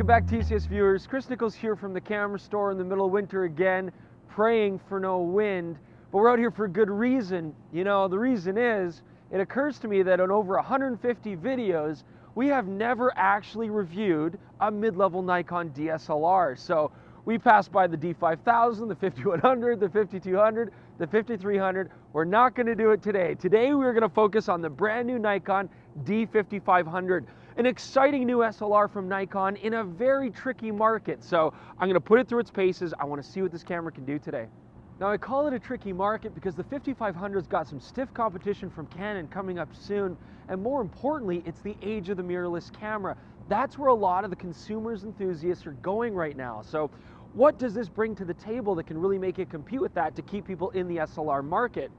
Welcome back, TCS viewers. Chris Nichols here from the camera store in the middle of winter again, praying for no wind. But we're out here for a good reason. You know, the reason is, it occurs to me that on over 150 videos, we have never actually reviewed a mid-level Nikon DSLR. So we passed by the D5000, the 5100, the 5200, the 5300. We're not going to do it today. Today we're going to focus on the brand new Nikon D5500. An exciting new SLR from Nikon in a very tricky market. So I'm going to put it through its paces. I want to see what this camera can do today. Now, I call it a tricky market because the 5500's got some stiff competition from Canon coming up soon, and more importantly, it's the age of the mirrorless camera. That's where a lot of the consumers enthusiasts are going right now. So what does this bring to the table that can really make it compete with that to keep people in the SLR market?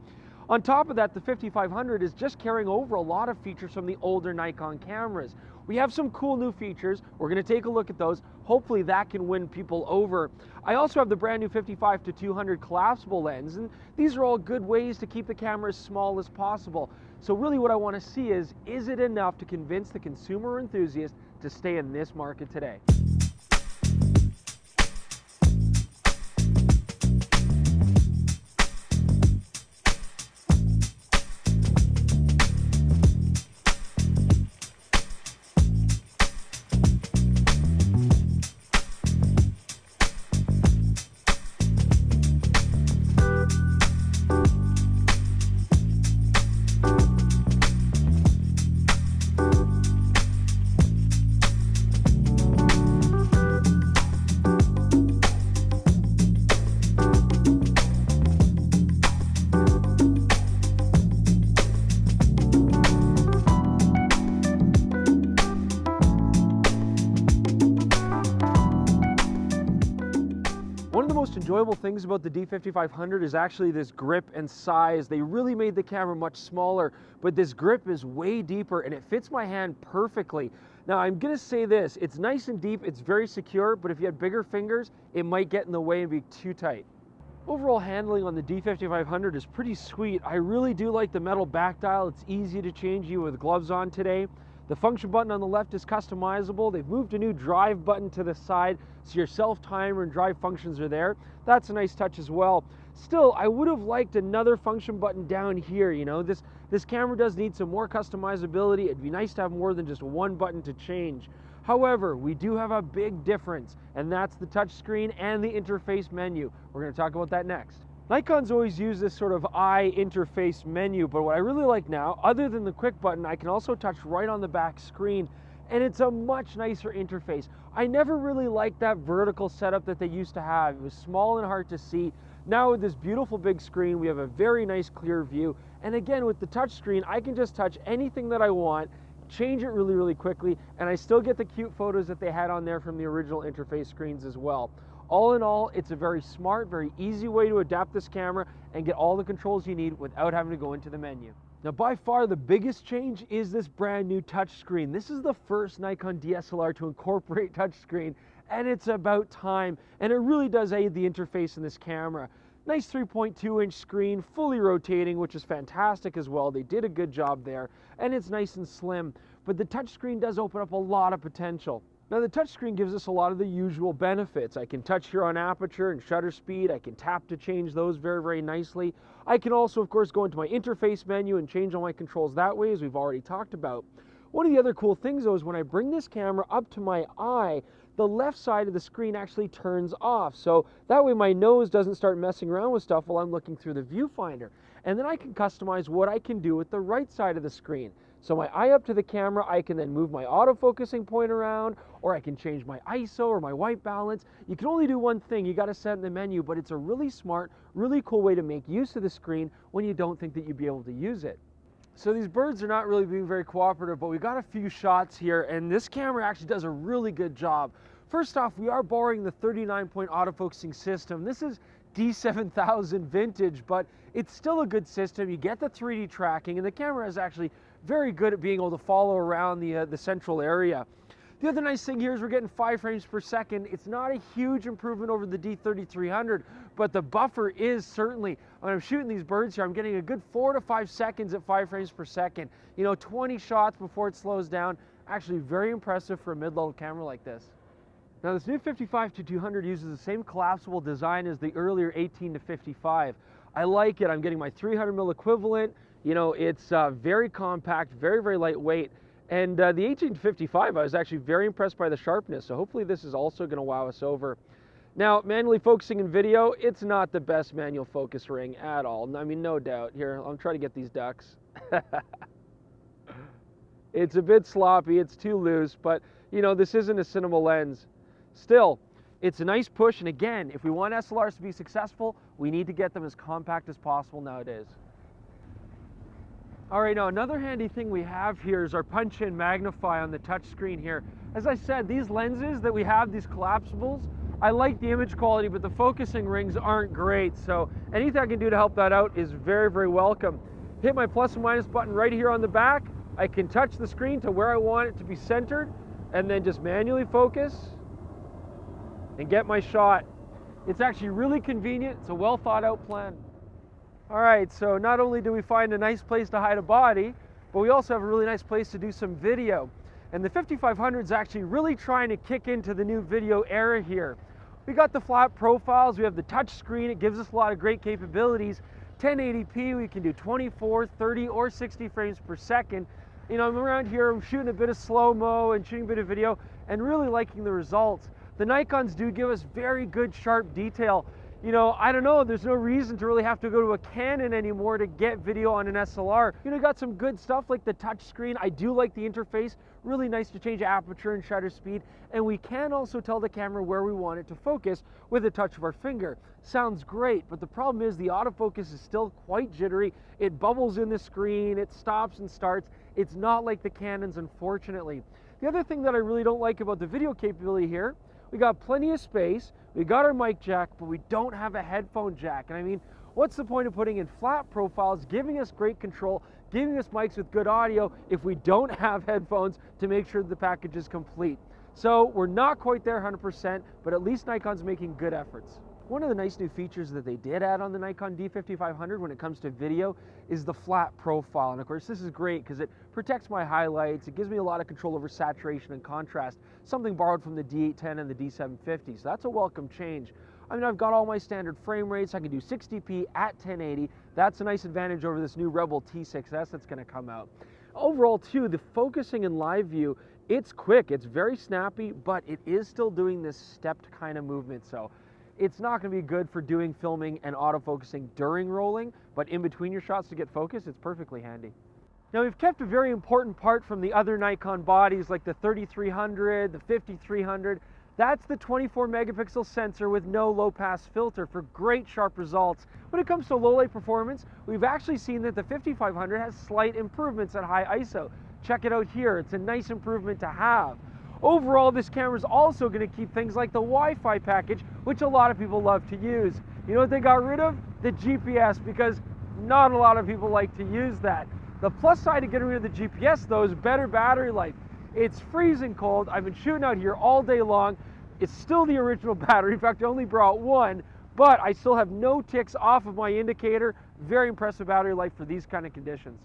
On top of that, the 5500 is just carrying over a lot of features from the older Nikon cameras. We have some cool new features. We're going to take a look at those. Hopefully that can win people over. I also have the brand new 55-200 collapsible lens, and these are all good ways to keep the camera as small as possible. So really what I want to see is it enough to convince the consumer enthusiast to stay in this market today? One of the most enjoyable things about the D5500 is actually this grip and size. They really made the camera much smaller, but this grip is way deeper and it fits my hand perfectly. Now, I'm gonna say this, it's nice and deep, it's very secure, but if you had bigger fingers, it might get in the way and be too tight. Overall handling on the D5500 is pretty sweet. I really do like the metal back dial. It's easy to change even with gloves on today. The function button on the left is customizable. They've moved a new drive button to the side, so your self timer and drive functions are there. That's a nice touch as well. Still, I would have liked another function button down here. You know, this camera does need some more customizability. It'd be nice to have more than just one button to change. However, we do have a big difference, and that's the touch screen and the interface menu. We're going to talk about that next. Nikon's always used this sort of eye interface menu, but what I really like now, other than the quick button, I can also touch right on the back screen, and it's a much nicer interface. I never really liked that vertical setup that they used to have. It was small and hard to see. Now with this beautiful big screen, we have a very nice clear view, and again with the touch screen, I can just touch anything that I want, change it really, really quickly, and I still get the cute photos that they had on there from the original interface screens as well. All in all, it's a very smart, very easy way to adapt this camera and get all the controls you need without having to go into the menu. Now, by far the biggest change is this brand new touchscreen. This is the first Nikon DSLR to incorporate touchscreen, and it's about time, and it really does aid the interface in this camera. Nice 3.2-inch screen, fully rotating, which is fantastic as well. They did a good job there, and it's nice and slim, but the touchscreen does open up a lot of potential. Now, the touchscreen gives us a lot of the usual benefits. I can touch here on aperture and shutter speed. I can tap to change those very, very nicely. I can also, of course, go into my interface menu and change all my controls that way, as we've already talked about. One of the other cool things, though, is when I bring this camera up to my eye, the left side of the screen actually turns off. So that way my nose doesn't start messing around with stuff while I'm looking through the viewfinder. And then I can customize what I can do with the right side of the screen. So my eye up to the camera, I can then move my autofocusing point around, or I can change my ISO or my white balance. You can only do one thing, you gotta set in the menu, but it's a really smart, really cool way to make use of the screen when you don't think that you'd be able to use it. So these birds are not really being very cooperative, but we got a few shots here, and this camera actually does a really good job. First off, we are borrowing the 39-point autofocusing system. This is D7000 vintage, but it's still a good system. You get the 3D tracking, and the camera is actually very good at being able to follow around the central area. The other nice thing here is we're getting 5 frames per second. It's not a huge improvement over the D3300, but the buffer is certainly, when I'm shooting these birds here, I'm getting a good 4 to 5 seconds at 5 frames per second. You know, 20 shots before it slows down. Actually very impressive for a mid-level camera like this. Now this new 55-200 uses the same collapsible design as the earlier 18-55. I like it. I'm getting my 300 mil equivalent. You know, it's very compact, very, very lightweight. And the 18-55, I was actually very impressed by the sharpness. So hopefully this is also going to wow us over. Now, manually focusing in video, it's not the best manual focus ring at all. I mean, no doubt. Here, I'm trying to get these ducks. It's a bit sloppy, it's too loose, but you know, this isn't a cinema lens. Still, it's a nice push, and again, if we want SLRs to be successful, we need to get them as compact as possible nowadays. All right, now another handy thing we have here is our punch-in magnify on the touch screen here. As I said, these lenses that we have, these collapsibles, I like the image quality, but the focusing rings aren't great, so anything I can do to help that out is very, very welcome. Hit my plus and minus button right here on the back. I can touch the screen to where I want it to be centered, and then just manually focus and get my shot. It's actually really convenient. It's a well thought out plan. All right, so not only do we find a nice place to hide a body, but we also have a really nice place to do some video. And the 5500 is actually really trying to kick into the new video era here. We got the flat profiles, we have the touch screen, it gives us a lot of great capabilities. 1080p, we can do 24, 30, or 60 frames per second. You know, I'm around here, I'm shooting a bit of slow-mo and shooting a bit of video and really liking the results. The Nikons do give us very good sharp detail. You know, I don't know, there's no reason to really have to go to a Canon anymore to get video on an SLR. You know, got some good stuff like the touch screen. I do like the interface, really nice to change aperture and shutter speed. And we can also tell the camera where we want it to focus with a touch of our finger. Sounds great, but the problem is the autofocus is still quite jittery. It bubbles in the screen, it stops and starts. It's not like the Canons, unfortunately. The other thing that I really don't like about the video capability here, we got plenty of space, we got our mic jack, but we don't have a headphone jack. And I mean, what's the point of putting in flat profiles, giving us great control, giving us mics with good audio if we don't have headphones to make sure the package is complete? So we're not quite there 100%, but at least Nikon's making good efforts. One of the nice new features that they did add on the Nikon D5500 when it comes to video is the flat profile. And of course, this is great because it protects my highlights. It gives me a lot of control over saturation and contrast, something borrowed from the D810 and the D750. So that's a welcome change. I mean, I've got all my standard frame rates. I can do 60p at 1080. That's a nice advantage over this new Rebel T6S that's going to come out. Overall, too, the focusing in live view, it's quick. It's very snappy, but it is still doing this stepped kind of movement. So it's not going to be good for doing filming and autofocusing during rolling, but in between your shots to get focus, it's perfectly handy. Now we've kept a very important part from the other Nikon bodies like the 3300, the 5300. That's the 24 megapixel sensor with no low pass filter for great sharp results. When it comes to low light performance, we've actually seen that the 5500 has slight improvements at high ISO. Check it out here, it's a nice improvement to have. Overall, this camera is also going to keep things like the Wi-Fi package, which a lot of people love to use. You know what they got rid of? The GPS, because not a lot of people like to use that. The plus side of getting rid of the GPS, though, is better battery life. It's freezing cold. I've been shooting out here all day long. It's still the original battery. In fact, I only brought one, but I still have no ticks off of my indicator. Very impressive battery life for these kind of conditions.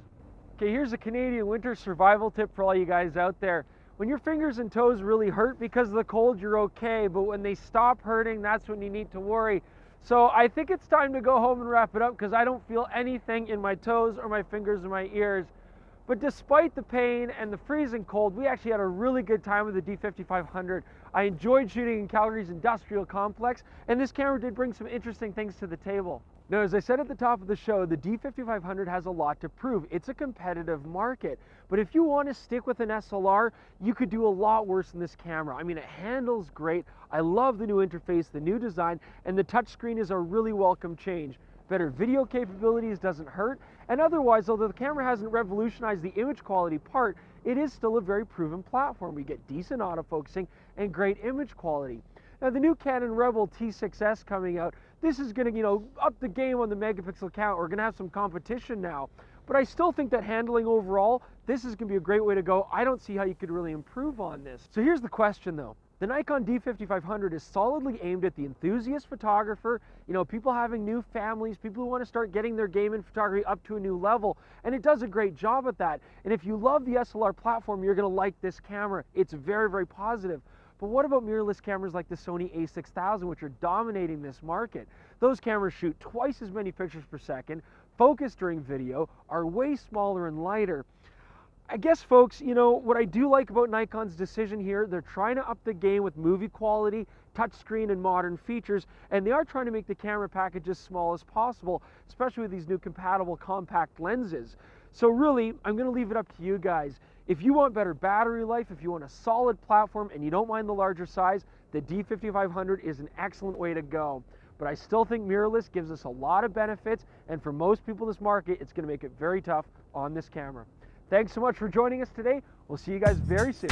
Okay, here's a Canadian winter survival tip for all you guys out there. When your fingers and toes really hurt because of the cold, you're okay, but when they stop hurting, that's when you need to worry. So I think it's time to go home and wrap it up because I don't feel anything in my toes or my fingers or my ears. But despite the pain and the freezing cold, we actually had a really good time with the D5500. I enjoyed shooting in Calgary's industrial complex, and this camera did bring some interesting things to the table. Now, as I said at the top of the show, the D5500 has a lot to prove. It's a competitive market. But if you want to stick with an SLR, you could do a lot worse than this camera. I mean, it handles great. I love the new interface, the new design, and the touchscreen is a really welcome change. Better video capabilities doesn't hurt, and otherwise, although the camera hasn't revolutionized the image quality part, it is still a very proven platform. We get decent autofocusing and great image quality. Now, the new Canon Rebel T6S coming out, this is going to, up the game on the megapixel count. We're going to have some competition now. But I still think that handling overall, this is going to be a great way to go. I don't see how you could really improve on this. So here's the question, though. The Nikon D5500 is solidly aimed at the enthusiast photographer, people having new families, people who want to start getting their game in photography up to a new level, and it does a great job at that. And if you love the SLR platform, you're going to like this camera. It's very, very positive. But what about mirrorless cameras like the Sony a6000, which are dominating this market? Those cameras shoot twice as many pictures per second, focus during video, are way smaller and lighter. I guess, folks, you know, what I do like about Nikon's decision here, they're trying to up the game with movie quality, touchscreen, and modern features, and they are trying to make the camera package as small as possible, especially with these new compatible compact lenses. So really, I'm going to leave it up to you guys. If you want better battery life, if you want a solid platform, and you don't mind the larger size, the D5500 is an excellent way to go. But I still think mirrorless gives us a lot of benefits, and for most people in this market, it's going to make it very tough on this camera. Thanks so much for joining us today. We'll see you guys very soon.